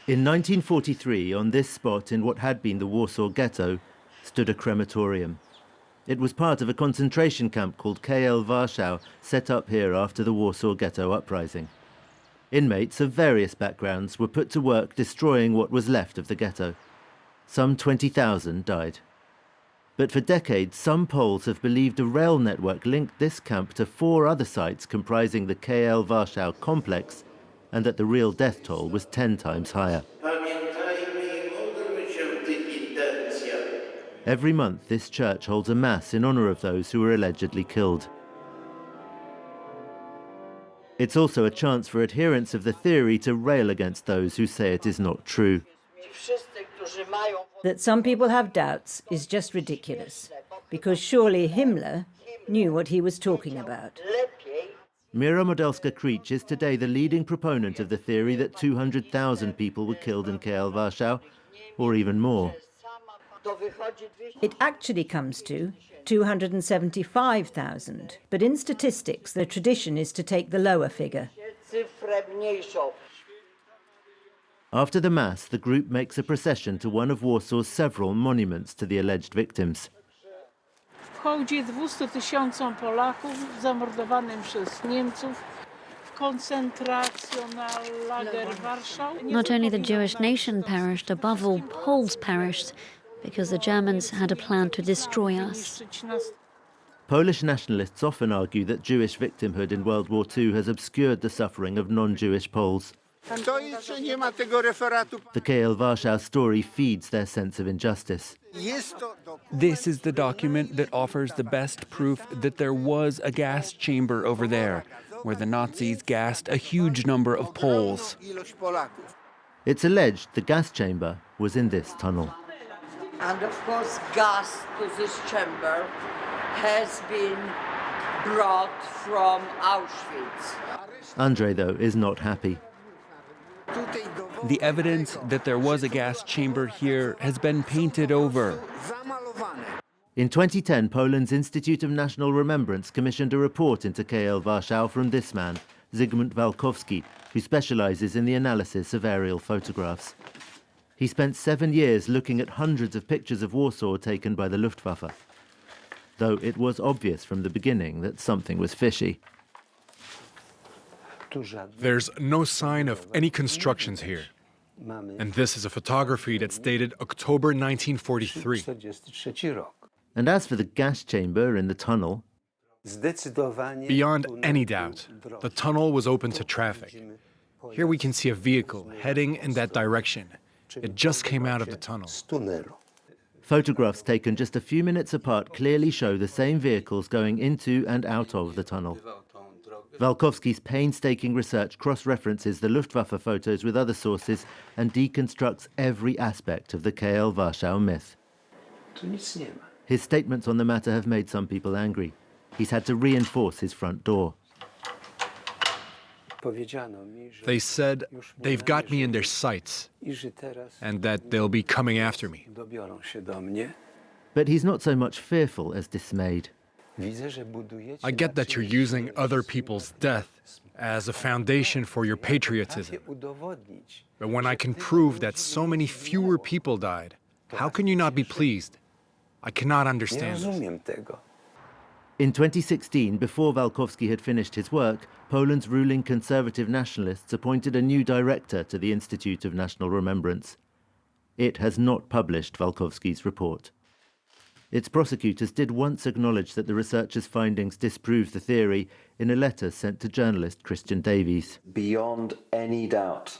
In 1943, on this spot in what had been the Warsaw Ghetto, stood a crematorium. It was part of a concentration camp called KL Warschau, set up here after the Warsaw Ghetto uprising. Inmates of various backgrounds were put to work destroying what was left of the ghetto. Some 20,000 died. But for decades, some Poles have believed a rail network linked this camp to 4 other sites comprising the KL Warschau complex, and that the real death toll was 10 times higher. Every month, this church holds a mass in honor of those who were allegedly killed. It's also a chance for adherents of the theory to rail against those who say it is not true. That some people have doubts is just ridiculous, because surely Himmler knew what he was talking about. Mira Modelska-Krich is today the leading proponent of the theory that 200,000 people were killed in KL Warschau, or even more. It actually comes to 275,000, but in statistics the tradition is to take the lower figure. After the mass, the group makes a procession to one of Warsaw's several monuments to the alleged victims. Wchodzi 200,000 Polaków zamordowanym przez Niemców w koncentracjonallager Warsaw. Not only the Jewish nation perished, above all, Poles perished because the Germans had a plan to destroy us. Polish nationalists often argue that Jewish victimhood in World War II has obscured the suffering of non-Jewish Poles. The KL Warschau story feeds their sense of injustice. This is the document that offers the best proof that there was a gas chamber over there, where the Nazis gassed a huge number of Poles. It's alleged the gas chamber was in this tunnel. And of course, gas to this chamber has been brought from Auschwitz. Andrei, though, is not happy. The evidence that there was a gas chamber here has been painted over. In 2010, Poland's Institute of National Remembrance commissioned a report into KL Warschau from this man, Zygmunt Walkowski, who specializes in the analysis of aerial photographs. He spent 7 years looking at hundreds of pictures of Warsaw taken by the Luftwaffe, though it was obvious from the beginning that something was fishy. There's no sign of any constructions here. And this is a photography that's dated October 1943. And as for the gas chamber in the tunnel, beyond any doubt, the tunnel was open to traffic. Here we can see a vehicle heading in that direction. It just came out of the tunnel. Photographs taken just a few minutes apart clearly show the same vehicles going into and out of the tunnel. Walkowski's painstaking research cross-references the Luftwaffe photos with other sources and deconstructs every aspect of the KL Warschau myth. His statements on the matter have made some people angry. He's had to reinforce his front door. They said they've got me in their sights and that they'll be coming after me. But he's not so much fearful as dismayed. I get that you're using other people's death as a foundation for your patriotism. But when I can prove that so many fewer people died, how can you not be pleased? I cannot understand this. In 2016, before Walkowski had finished his work, Poland's ruling conservative nationalists appointed a new director to the Institute of National Remembrance. It has not published Walkowski's report. Its prosecutors did once acknowledge that the researchers' findings disproved the theory in a letter sent to journalist Christian Davies. Beyond any doubt.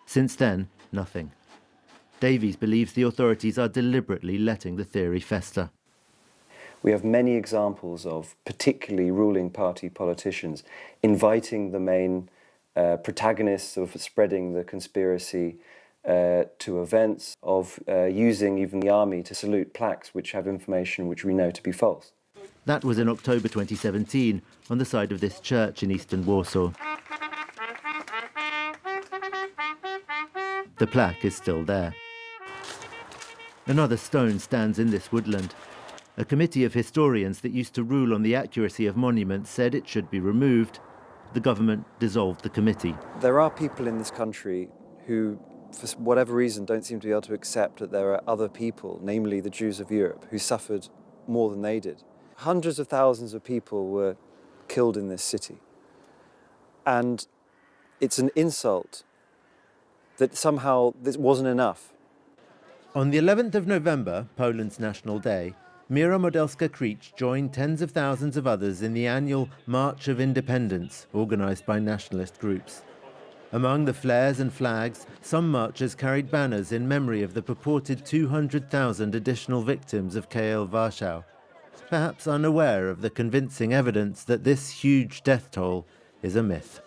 Since then, nothing. Davies believes the authorities are deliberately letting the theory fester. We have many examples of particularly ruling party politicians inviting the main protagonists of spreading the conspiracy to events, of using even the army to salute plaques which have information which we know to be false. That was in October 2017, on the side of this church in eastern Warsaw. The plaque is still there. Another stone stands in this woodland. A committee of historians that used to rule on the accuracy of monuments said it should be removed. The government dissolved the committee. There are people in this country who for whatever reason, don't seem to be able to accept that there are other people, namely the Jews of Europe, who suffered more than they did. Hundreds of thousands of people were killed in this city. And it's an insult that somehow this wasn't enough. On the 11th of November, Poland's National Day, Mira Modelska-Krich joined tens of thousands of others in the annual March of Independence, organised by nationalist groups. Among the flares and flags, some marchers carried banners in memory of the purported 200,000 additional victims of KL Warschau, perhaps unaware of the convincing evidence that this huge death toll is a myth.